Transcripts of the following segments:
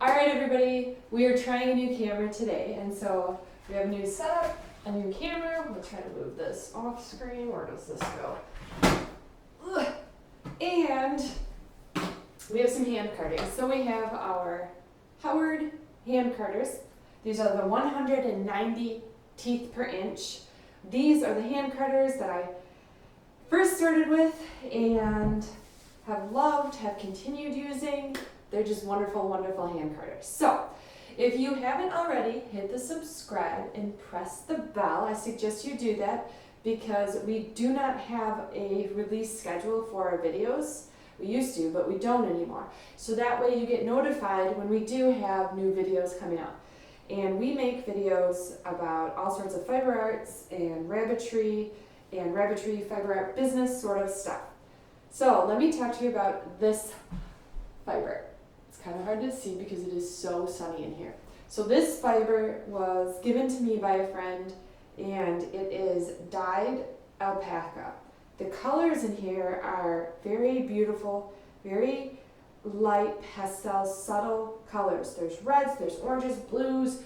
Alright everybody, we are trying a new camera today, and so we have a new setup, a new camera. We'll try to move this off screen. Where does this go? Ugh. And we have some hand carding. So we have our Howard hand carders. These are the 190 teeth per inch. These are the hand carders that I first started with and have loved, have continued using. They're just wonderful, wonderful hand carders. So, if you haven't already, hit the subscribe and press the bell. I suggest you do that because we do not have a release schedule for our videos. We used to, but we don't anymore. So that way you get notified when we do have new videos coming out. And we make videos about all sorts of fiber arts and rabbitry fiber art business sort of stuff. So let me talk to you about this fiber. It's kind of hard to see because it is so sunny in here. So this fiber was given to me by a friend, and it is dyed alpaca. The colors in here are very beautiful, very light pastel, subtle colors. There's reds, there's oranges, blues,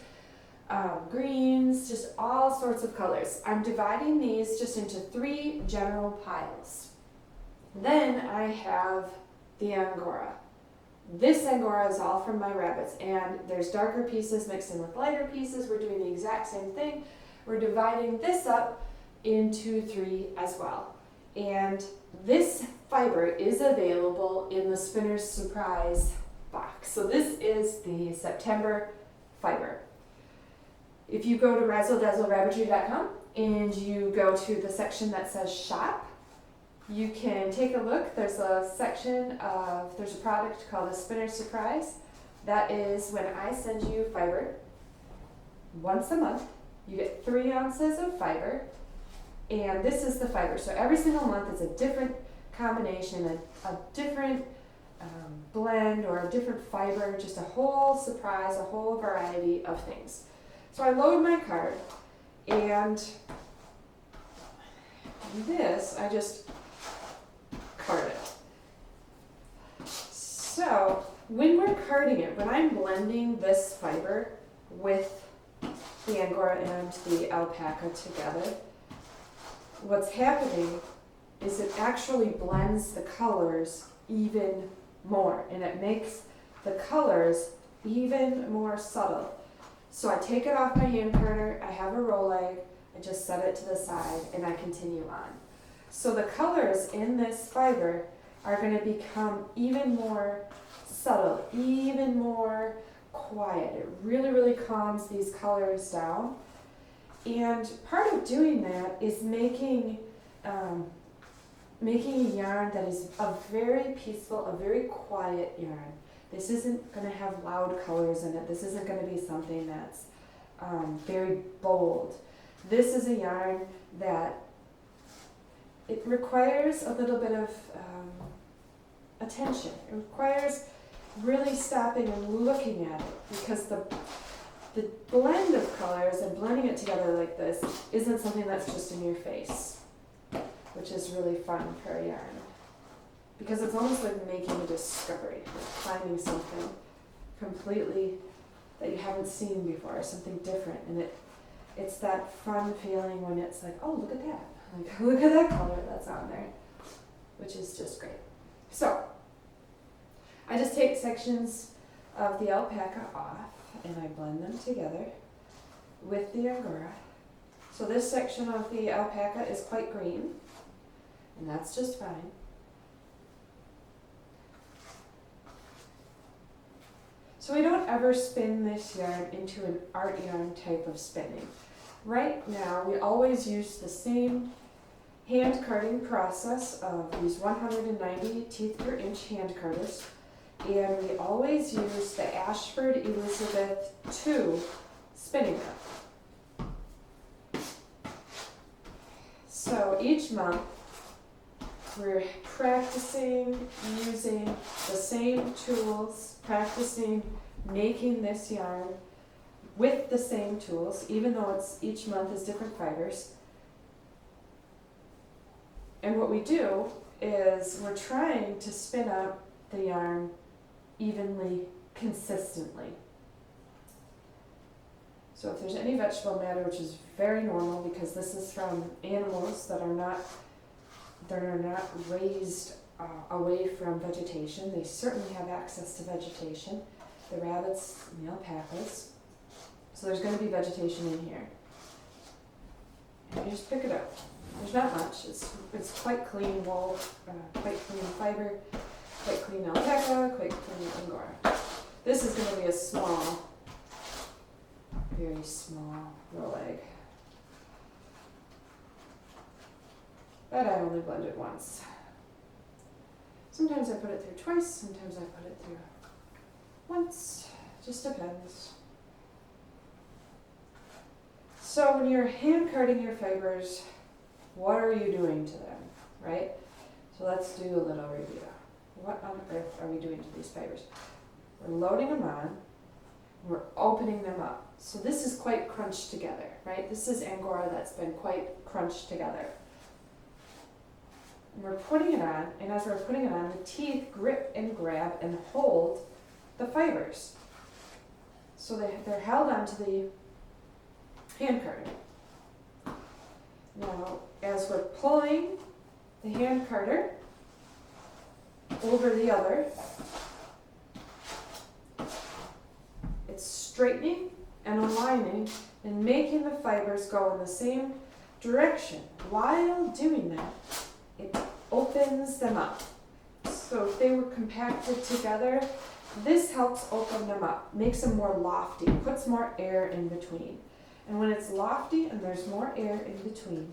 greens, just all sorts of colors. I'm dividing these just into 3 general piles. Then I have the Angora. This Angora is all from my rabbits, and there's darker pieces mixed in with lighter pieces. We're doing the exact same thing. We're dividing this up into 3 as well. And this fiber is available in the Spinner's Surprise box. So this is the September fiber. If you go to Razzledazzlerabbitry.com and you go to the section that says shop, you can take a look. There's a there's a product called the Spinner's Surprise. That is when I send you fiber once a month. You get 3 ounces of fiber, and this is the fiber. So every single month it's a different combination, a different blend or a different fiber, just a whole surprise, a whole variety of things. So I load my card, and this, I just card it. So when we're carding it, when I'm blending this fiber with the Angora and the alpaca together, what's happening is it actually blends the colors even more, and it makes the colors even more subtle. So I take it off my hand carder, I have a roll leg, I just set it to the side, and I continue on. So the colors in this fiber are going to become even more subtle, even more quiet. It really, really calms these colors down. And part of doing that is making a yarn that is a very peaceful, a very quiet yarn. This isn't going to have loud colors in it. This isn't going to be something that's very bold. This is a yarn that it requires a little bit of attention. It requires really stopping and looking at it, because the blend of colors and blending it together like this isn't something that's just in your face, which is really fun for a yarn, because it's almost like making a discovery, like finding something completely that you haven't seen before, something different, and it's that fun feeling when it's like, oh, look at that. Like, look at that color that's on there, which is just great. So, I just take sections of the alpaca off and I blend them together with the Angora. So this section of the alpaca is quite green, and that's just fine. So we don't ever spin this yarn into an art yarn type of spinning. Right now, we always use the same hand carding process of these 190 teeth per inch hand carders, and we always use the Ashford Elizabeth II spinning wheel. So each month, we're practicing using the same tools, practicing making this yarn with the same tools, even though each month is different fibers. And what we do is we're trying to spin up the yarn evenly consistently. So if there's any vegetable matter, which is very normal because this is from animals that are not raised away from vegetation, they certainly have access to vegetation, the rabbits and the alpacas. So there's going to be vegetation in here. And you just pick it up. There's not much. It's quite clean wool, quite clean fiber, quite clean alpaca, quite clean Angora. This is going to be a small, very small roll egg. But I only blend it once. Sometimes I put it through twice, sometimes I put it through once. Just depends. So when you're hand carding your fibers, what are you doing to them, right? So let's do a little review. What on earth are we doing to these fibers? We're loading them on, we're opening them up. So this is quite crunched together, right? This is Angora that's been quite crunched together. And we're putting it on, and as we're putting it on, the teeth grip and grab and hold the fibers. So they're held onto the hand card. Now, as we're pulling the hand carder over the other, it's straightening and aligning and making the fibers go in the same direction. While doing that, it opens them up. So if they were compacted together, this helps open them up, makes them more lofty, puts more air in between. And when it's lofty and there's more air in between,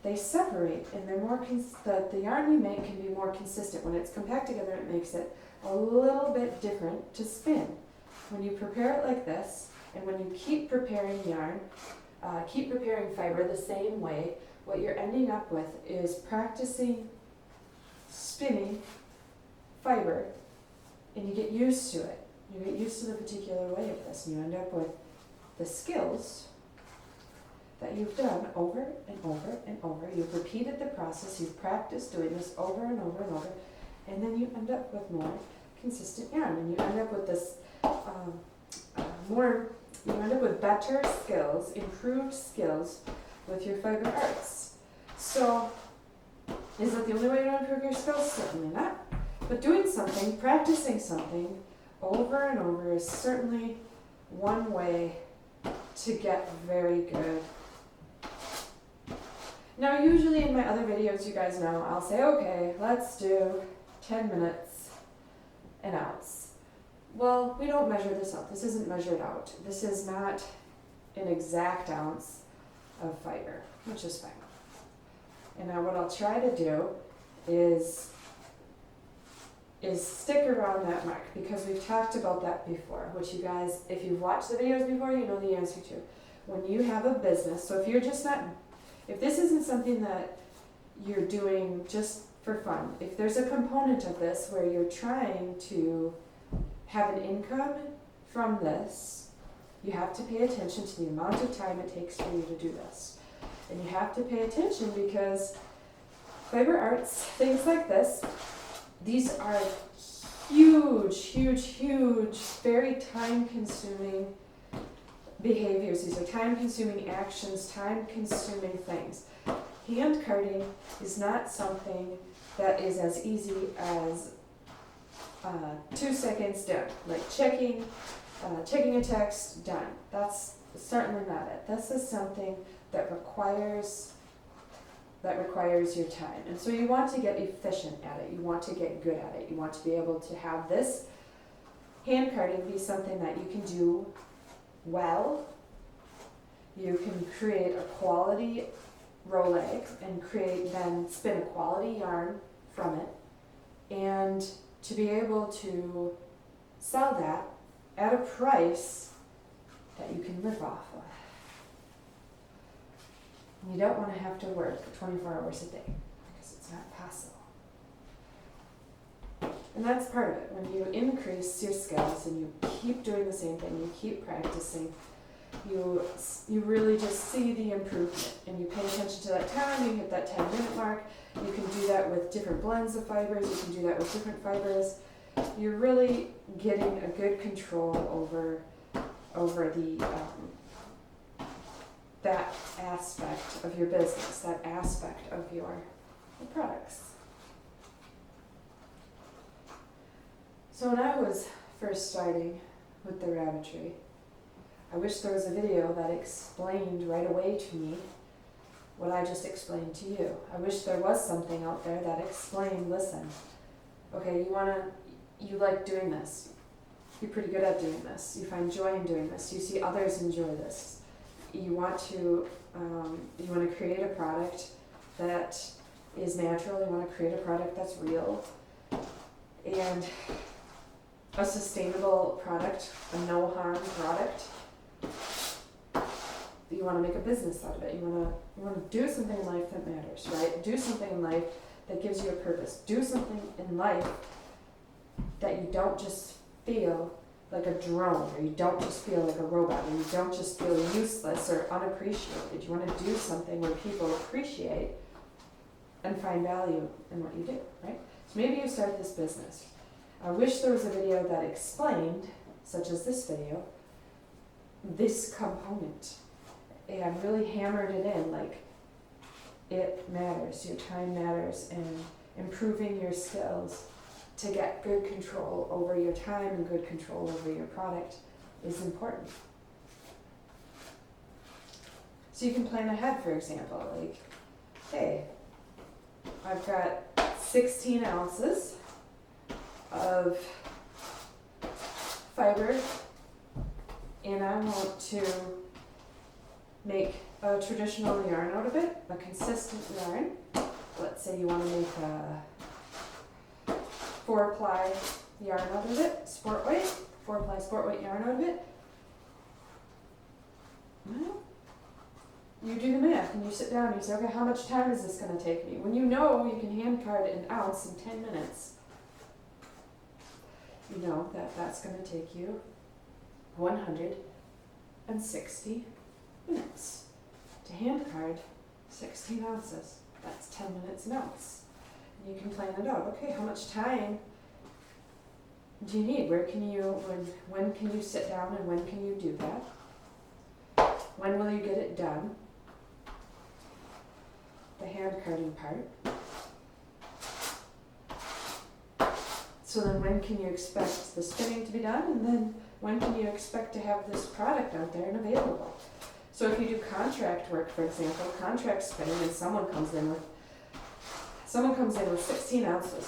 they separate and they're more the yarn we make can be more consistent. When it's compacted together, it makes it a little bit different to spin. When you prepare it like this, and when you keep preparing yarn, keep preparing fiber the same way, what you're ending up with is practicing spinning fiber, and you get used to it. You get used to the particular way of this, and you end up with the skills that you've done over and over and over. You've repeated the process, you've practiced doing this over and over and over, and then you end up with more consistent yarn, and you end up with this you end up with better skills, improved skills with your fiber arts. So, is that the only way to improve your skills? Certainly not. But doing something, practicing something over and over is certainly one way to get very good. Now, usually in my other videos, you guys know, I'll say, okay, let's do 10 minutes an ounce. Well, we don't measure this out. This isn't measured out. This is not an exact ounce of fiber, which is fine. And now what I'll try to do is stick around that mark, because we've talked about that before, which you guys, if you've watched the videos before, you know the answer to. When you have a business, so if this isn't something that you're doing just for fun, if there's a component of this where you're trying to have an income from this, you have to pay attention to the amount of time it takes for you to do this. And you have to pay attention because fiber arts, things like this, these are huge, huge, huge, very time-consuming behaviors. These are time-consuming actions, time-consuming things. Hand carding is not something that is as easy as 2 seconds done, like checking a text, done. That's certainly not it. This is something that requires your time. And so you want to get efficient at it. You want to get good at it. You want to be able to have this hand carding be something that you can do well. You can create a quality roll egg and then spin a quality yarn from it, and to be able to sell that at a price that you can live off of. You don't want to have to work 24 hours a day, because it's not possible. And that's part of it. When you increase your skills and you keep doing the same thing, you keep practicing, you really just see the improvement, and you pay attention to that time. You hit that 10-minute mark. You can do that with different blends of fibers. You can do that with different fibers. you're really getting a good control over the that aspect of your business, that aspect of your products. So when I was first starting with the Rabbitry, I wish there was a video that explained right away to me what I just explained to you. I wish there was something out there that explained, listen, okay, you like doing this. You're pretty good at doing this. You find joy in doing this. You see others enjoy this. You want to create a product that is natural. You want to create a product that's real. And a sustainable product, a no-harm product. You want to make a business out of it. You want to do something in life that matters, right? Do something in life that gives you a purpose. Do something in life that you don't just feel like a drone, or you don't just feel like a robot, or you don't just feel useless or unappreciated. You want to do something where people appreciate and find value in what you do, right? So maybe you start this business. I wish there was a video that explained, such as this video, this component, and really hammered it in, like it matters, your time matters, and improving your skills to get good control over your time and good control over your product is important. So you can plan ahead, for example, like, hey, I've got 16 ounces of fiber, and I want to make a traditional yarn out of it, a consistent yarn. Let's say you want to make a 4-ply yarn out of it, sport weight, 4-ply sport weight yarn out of it. Well, you do the math and you sit down and you say, okay, how much time is this going to take me? When you know you can hand card an ounce in 10 minutes, you know that that's going to take you 160 minutes to hand card 16 ounces. That's 10 minutes an ounce. And you can plan it out. Okay, how much time do you need? When can you sit down and when can you do that? When will you get it done? The hand carding part. So then when can you expect the spinning to be done? And then when can you expect to have this product out there and available? So if you do contract work, for example, contract spinning, and someone comes in with 16 ounces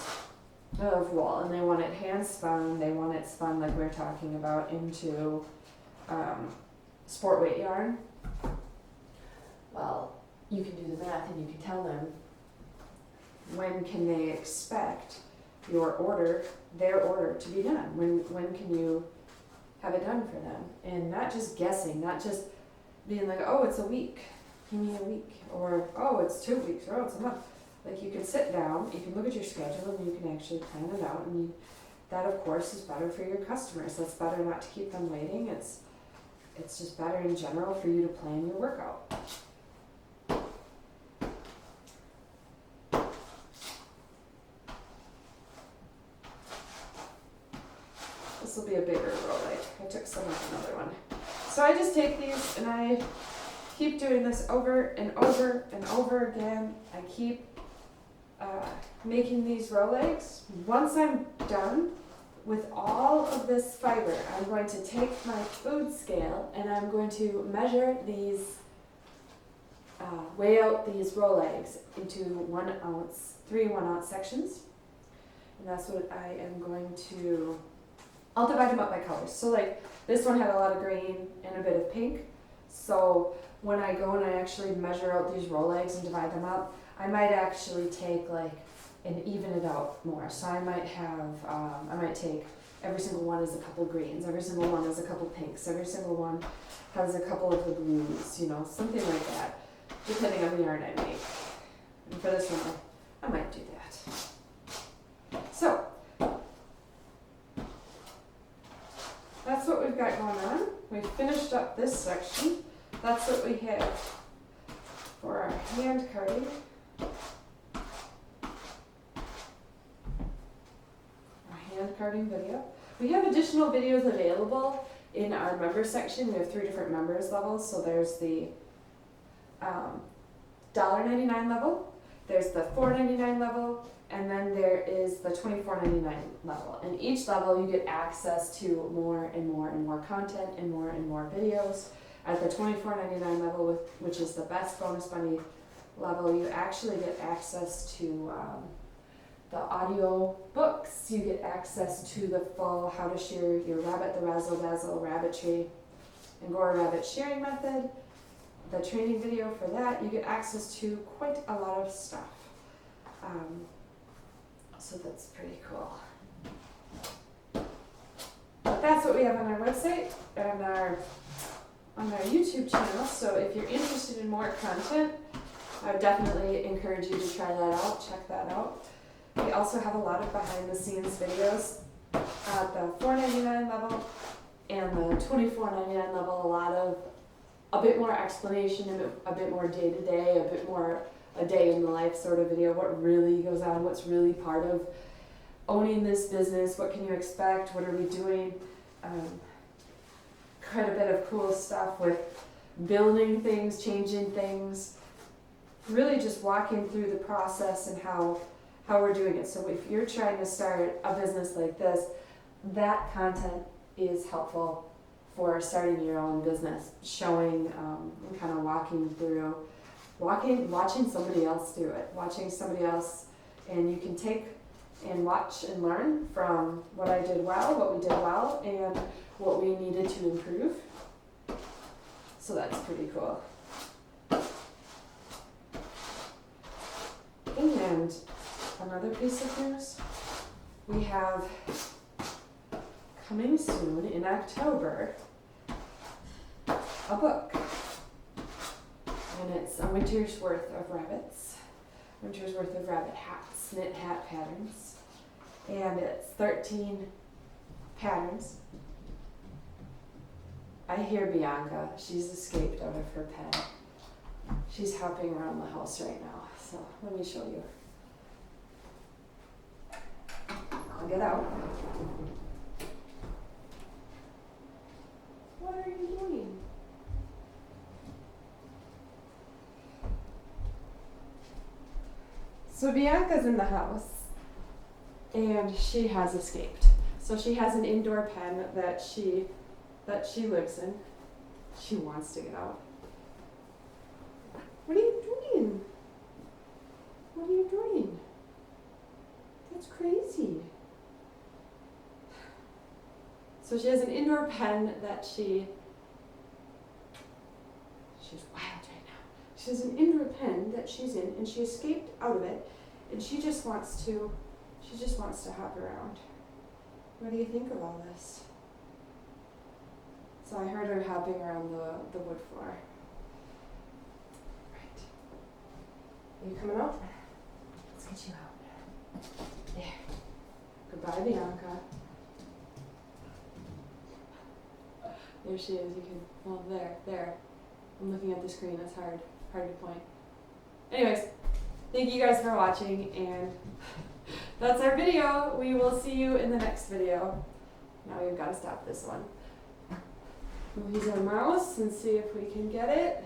of wool and they want it hand spun, they want it spun like we're talking about into sport weight yarn. Well, you can do the math and you can tell them when can they expect their order to be done. When can you have it done for them? And not just guessing, not just being like, oh, it's a week, give me a week, or oh, it's 2 weeks, or oh, it's a month. Like, you can sit down, you can look at your schedule, and you can actually plan it out. And that, of course, is better for your customers. That's better not to keep them waiting. It's just better in general for you to plan your workout. This will be a bigger roll. I took some of another one. So I just take these and I keep doing this over and over and over again. I keep making these row legs. Once I'm done with all of this fiber, I'm going to take my food scale and I'm going to measure these, weigh out these row legs into 1 ounce, 3 1-ounce sections. And that's what I am going to, I'll divide them up by colors. So like this one had a lot of green and a bit of pink. So when I go and I actually measure out these row legs and divide them up, I might actually take and even it out more. So I might have, I might take every single one is a couple greens, every single one is a couple pinks, every single one has a couple of the blues, something like that, depending on the yarn I make. And for this one, I might do that. So, that's what we've got going on. We've finished up this section. That's what we have for our hand carding. Our hand carding video. We have additional videos available in our members section. We have 3 different members levels. So there's the $1.99 level, there's the $4.99 level, and then there is the $24.99 level. And each level you get access to more and more and more content and more videos. At the $24.99 level, which is the best bonus bunny level, you actually get access to the audio books. You get access to the full how to shear your rabbit, the Razzledazzlerabbitry, Angora Rabbit shearing method, the training video for that. You get access to quite a lot of stuff. So that's pretty cool. But that's what we have on our website and on our YouTube channel. So if you're interested in more content, I would definitely encourage you to try that out, check that out. We also have a lot of behind the scenes videos at the $4.99 level and the $24.99 level. A bit more explanation, a bit more day to day, a bit more a day in the life sort of video, what really goes on, what's really part of owning this business, what can you expect, what are we doing. Quite a bit of cool stuff with building things, changing things, really just walking through the process and how we're doing it. So if you're trying to start a business like this, that content is helpful for starting your own business, showing and kind of walking through, watching somebody else do it, and you can take and watch and learn from what I did well, what we did well, and what we needed to improve. So that's pretty cool. And another piece of news, we have coming soon in October a book, and it's a winter's worth of rabbit hats, knit hat patterns, and it's 13 patterns. I hear Bianca, she's escaped out of her pen. She's hopping around the house right now, so let me show you. I'll get out. What are you doing? So Bianca's in the house and she has escaped. So she has an indoor pen that she lives in. She wants to get out. What are you doing? What are you doing? That's crazy. So she has an indoor pen that she's wild right now. She has an indoor pen that she's in, and she escaped out of it, and she just wants to hop around. What do you think of all this? So I heard her hopping around the wood floor. Right. Are you coming out? Let's get you out. There. Goodbye, Bianca. There she is. There. I'm looking at the screen. It's hard to point. Anyways, thank you guys for watching, and that's our video. We will see you in the next video. Now we've got to stop this one. We'll use our mouse and see if we can get it.